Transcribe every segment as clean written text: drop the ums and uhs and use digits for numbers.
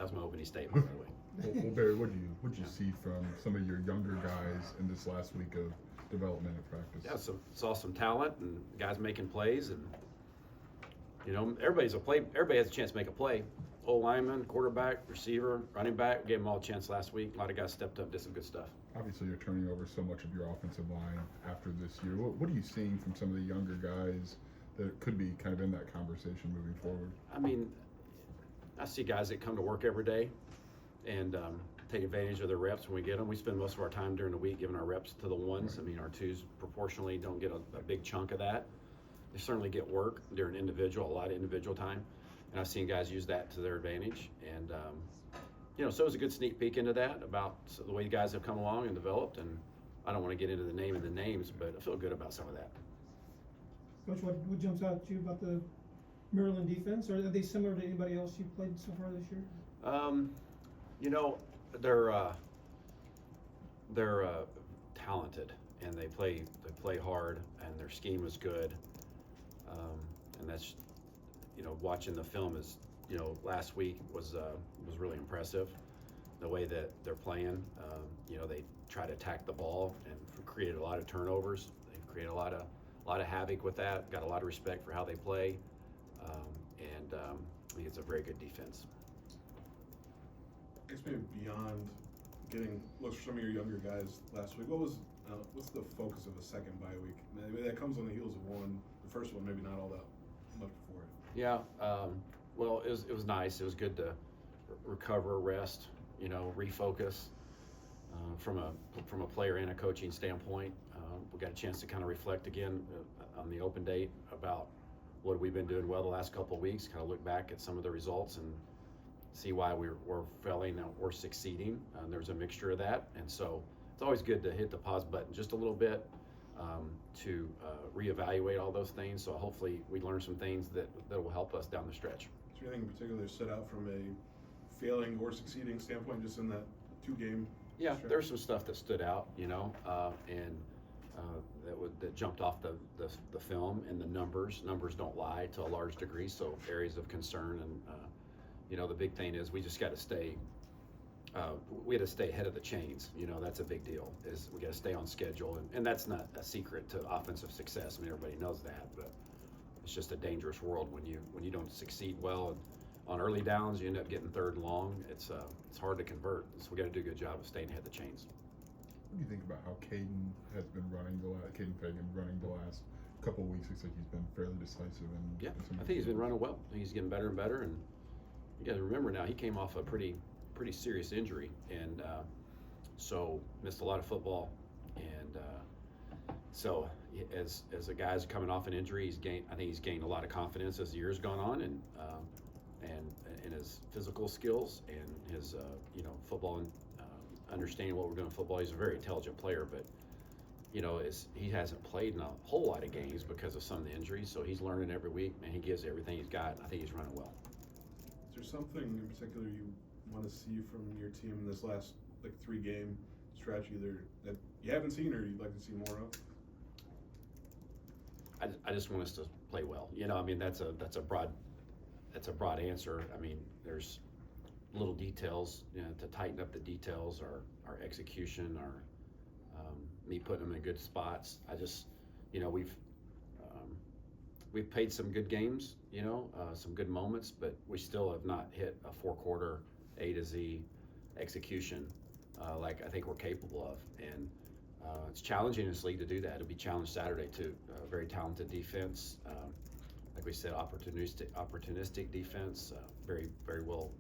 That was my opening statement, by the way. Well, Barry, what did you see from some of your younger guys in this last week of development and practice? Yeah, so saw some talent and guys making plays, and everybody has a chance to make a play. Old lineman, quarterback, receiver, running back, gave them all a chance last week. A lot of guys stepped up, did some good stuff. Obviously, you're turning over so much of your offensive line after this year. What are you seeing from some of the younger guys that could be kind of in that conversation moving forward? I mean, I see guys that come to work every day and take advantage of their reps when we get them. We spend most of our time during the week giving our reps to the ones. Right. I mean, our twos proportionally don't get a big chunk of that. They certainly get work during a lot of individual time. And I've seen guys use that to their advantage. And, so it was a good sneak peek into that about the way the guys have come along and developed. And I don't want to get into the name of the names, but I feel good about some of that. Coach, what jumps out to you about the Maryland defense? Are they similar to anybody else you've played so far this year? They're talented, and they play hard, and their scheme is good. And that's, watching the film is, last week was really impressive. The way that they're playing, they try to attack the ball and create a lot of turnovers. They've created a lot of havoc with that. Got a lot of respect for how they play, and I think it's a very good defense. I guess maybe beyond getting looks for some of your younger guys last week, what's the focus of a second bye week? Maybe that comes on the heels of the first one, maybe not all that much before it. Yeah, well, it was nice. It was good to recover, rest, refocus from a player and a coaching standpoint. We got a chance to kind of reflect again on the open date about what we've been doing well the last couple of weeks, kind of look back at some of the results and see why we're failing or succeeding. There's a mixture of that, and so it's always good to hit the pause button just a little bit to reevaluate all those things. So hopefully we learn some things that will help us down the stretch. Is there anything in particular that stood out from a failing or succeeding standpoint just in that two-game Yeah, stretch? there's some stuff that stood out, and that jumped off the film, and the numbers don't lie to a large degree, so areas of concern. And the big thing is we just got to stay we had to stay ahead of the chains. That's a big deal, is we got to stay on schedule, and that's not a secret to offensive success. I mean, everybody knows that, but it's just a dangerous world when you don't succeed well, and on early downs you end up getting third and long. It's hard to convert, so we got to do a good job of staying ahead of the chains. What do you think about how Caden has been running Caden Fagan running the last couple of weeks? Looks like he's been fairly decisive. Yeah, I think he's been running well. I think he's getting better and better, and you got to remember now he came off a pretty serious injury, and so missed a lot of football, and so as a guy's coming off an injury, I think he's gained a lot of confidence as the year's gone on, and in his physical skills and his football and understanding what we're doing in football. He's a very intelligent player, but he hasn't played in a whole lot of games because of some of the injuries, so he's learning every week, and he gives everything he's got, and I think he's running well. Is there something in particular you want to see from your team in this last 3-game stretch, either that you haven't seen or you'd like to see more of? I just want us to play well. I mean, that's a broad answer. I mean, there's little details, to tighten up the details, our execution, me putting them in good spots. I just, we've played some good games, some good moments, but we still have not hit a 4-quarter A to Z execution like I think we're capable of. And it's challenging in this league to do that. It'll be challenged Saturday too. Very talented defense. Like we said, opportunistic defense, very, very well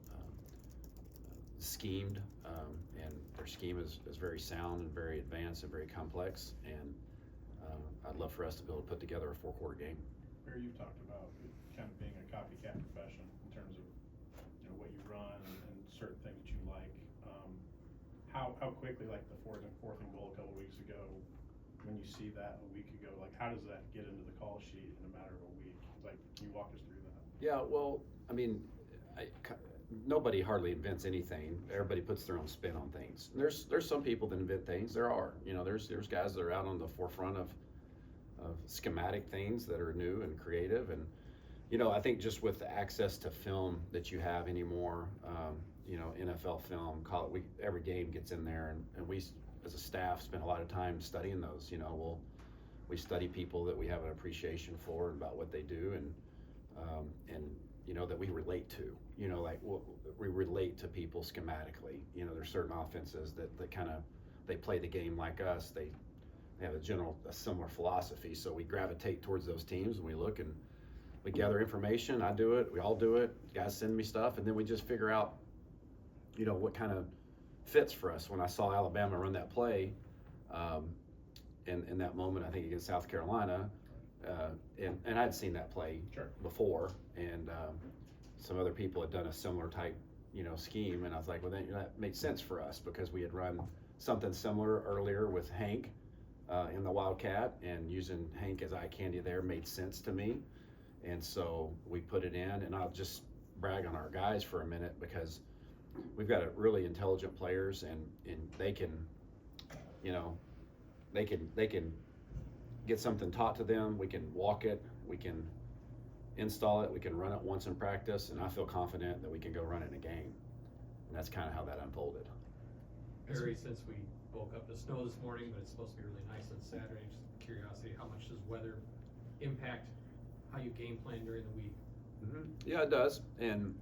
schemed, and their scheme is very sound and very advanced and very complex. And I'd love for us to be able to put together a 4-quarter game. Barry, you've talked about it kind of being a copycat profession in terms of what you run and certain things that you like. How quickly, like the fourth and goal a couple weeks ago, when you see that a week ago, how does that get into the call sheet in a matter of a week? Can you walk us through that? Yeah, well, I mean, nobody hardly invents anything. Everybody puts their own spin on things. And there's some people that invent things. There are, there's guys that are out on the forefront of schematic things that are new and creative. And I think just with the access to film that you have anymore, NFL film, every game gets in there, and we as a staff spend a lot of time studying those. We study people that we have an appreciation for and about what they do, and that we relate to. We relate to people schematically. There's certain offenses that kind of they play the game like us. They have a similar philosophy, so we gravitate towards those teams, and we look and we gather information. I do it. We all do it. Guys send me stuff, and then we just figure out, what kind of fits for us. When I saw Alabama run that play, in that moment, I think against South Carolina, and I'd seen that play before, and some other people had done a similar type, scheme, and I was like, well, then that made sense for us because we had run something similar earlier with Hank in the Wildcat, and using Hank as eye candy there made sense to me, and so we put it in. And I'll just brag on our guys for a minute because we've got really intelligent players, and they can, they can get something taught to them. We can walk it, we can install it, we can run it once in practice, and I feel confident that we can go run it in a game. And that's kind of how that unfolded. Barry, since we woke up to snow this morning, but it's supposed to be really nice on Saturday, just curiosity, how much does weather impact how you game plan during the week? Mm-hmm. Yeah, it does. And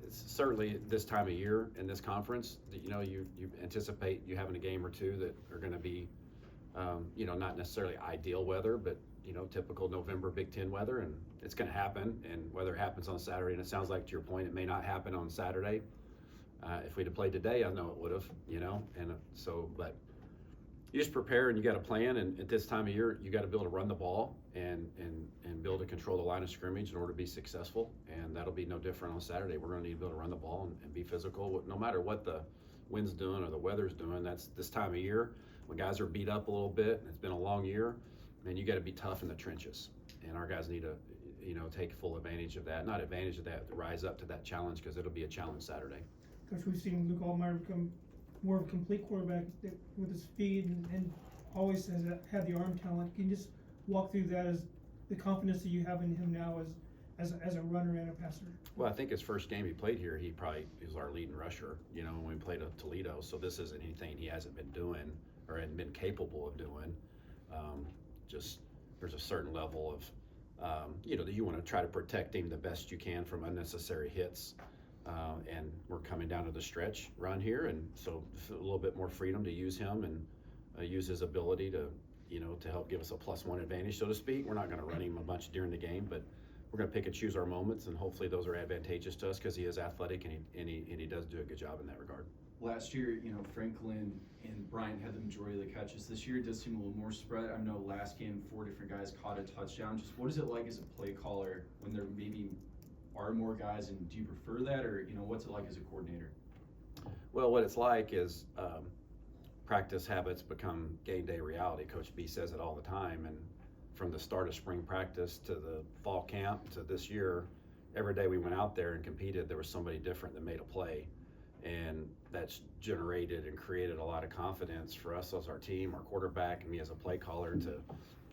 it's certainly this time of year in this conference, you anticipate you having a game or two that are going to be, not necessarily ideal weather, but typical November Big Ten weather, and it's going to happen. And whether it happens on Saturday, and it sounds like, to your point, it may not happen on Saturday. If we'd have played today, I know it would have, and so, but you just prepare and you got a plan. And at this time of year, you got to be able to run the ball and be able to control the line of scrimmage in order to be successful. And that'll be no different on Saturday. We're going to need to be able to run the ball and be physical, no matter what the wind's doing or the weather's doing. That's this time of year when guys are beat up a little bit, and it's been a long year, man, you got to be tough in the trenches. And our guys need to, take full advantage of that. Not advantage of that, rise up to that challenge, because it'll be a challenge Saturday. Coach, we've seen Luke Altmyer become more of a complete quarterback with his speed and always has had the arm talent. Can you just walk through that, as the confidence that you have in him now as a runner and a passer? Well, I think his first game he played here, he was our leading rusher, when we played at Toledo. So this isn't anything he hasn't been doing or hadn't been capable of doing. Just there's a certain level of, that you want to try to protect him the best you can from unnecessary hits. And we're coming down to the stretch run here, and so a little bit more freedom to use him and use his ability to, to help give us a +1 advantage, so to speak. We're not going to run him a bunch during the game, but we're going to pick and choose our moments, and hopefully those are advantageous to us because he is athletic and he does do a good job in that regard. Last year, Franklin and Bryant had the majority of the catches. This year it does seem a little more spread. I know last game 4 different guys caught a touchdown. Just what is it like as a play caller when there maybe are more guys, and do you prefer that, or what's it like as a coordinator? Well, what it's like is practice habits become game day reality. Coach B says it all the time, and from the start of spring practice to the fall camp to this year, every day we went out there and competed, there was somebody different that made a play, and that's generated and created a lot of confidence for us as our team, our quarterback, and me as a play caller to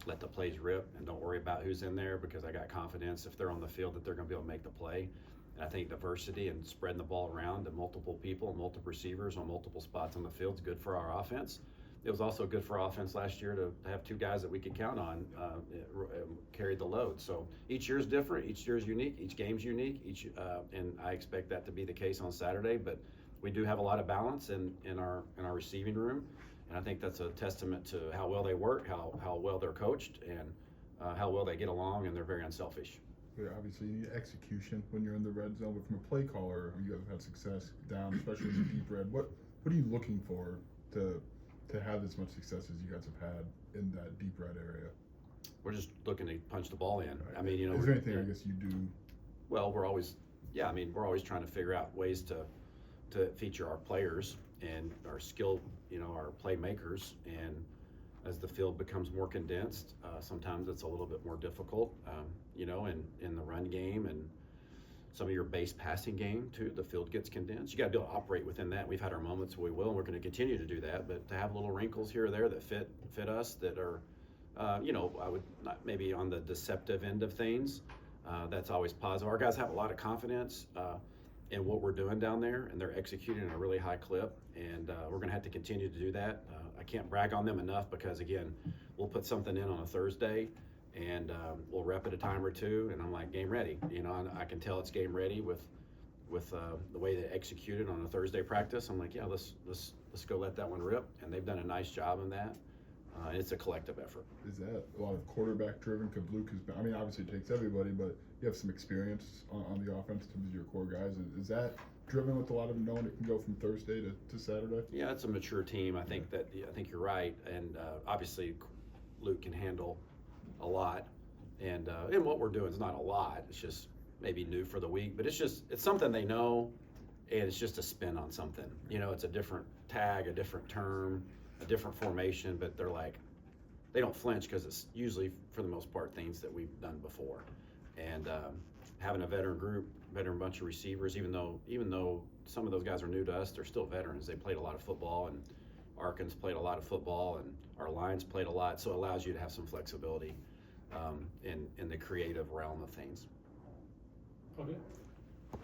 let the plays rip and don't worry about who's in there, because I got confidence if they're on the field that they're going to be able to make the play. And I think diversity and spreading the ball around to multiple people, multiple receivers on multiple spots on the field is good for our offense. It was also good for our offense last year to have 2 guys that we could count on carried the load. So each year is different, each year is unique, each game's unique, and I expect that to be the case on Saturday. But we do have a lot of balance in our receiving room. And I think that's a testament to how well they work, how well they're coached, and how well they get along, and they're very unselfish. Yeah, obviously you need execution when you're in the red zone, but from a play caller, you have had success down, especially in the deep red. What are you looking for to have as much success as you guys have had in that deep red area? We're just looking to punch the ball in. Right. I mean, is there anything I guess you do? Well, we're always trying to figure out ways to feature our players and our skill, our playmakers. And as the field becomes more condensed, sometimes it's a little bit more difficult, in the run game and some of your base passing game too. The field gets condensed. You got to be able to operate within that. We've had our moments where we will, and we're going to continue to do that. But to have little wrinkles here or there that fit us, that are, I would not maybe on the deceptive end of things. That's always positive. Our guys have a lot of confidence. in what we're doing down there, and they're executing at a really high clip, and we're going to have to continue to do that. I can't brag on them enough because, again, we'll put something in on a Thursday, and we'll rep it a time or two, and I'm like, game ready. You know, I can tell it's game ready with the way they executed on a Thursday practice. I'm like, yeah, let's go let that one rip, and they've done a nice job in that. It's a collective effort. Is that a lot of quarterback driven? Because Luke has been, I mean, obviously it takes everybody, but you have some experience on the offense in terms of your core guys. Is that driven with a lot of them knowing it can go from Thursday to Saturday? Yeah, it's a mature team. I think you're right, and obviously Luke can handle a lot, and what we're doing is not a lot. It's just maybe new for the week, but it's something they know, and it's just a spin on something. You know, it's a different tag, a different term, a different formation, but they're like, they don't flinch because it's usually, for the most part, things that we've done before. And having a veteran bunch of receivers, even though some of those guys are new to us, they're still veterans. They played a lot of football, and Arkin's played a lot of football, and our lines played a lot, so it allows you to have some flexibility in the creative realm of things. Okay.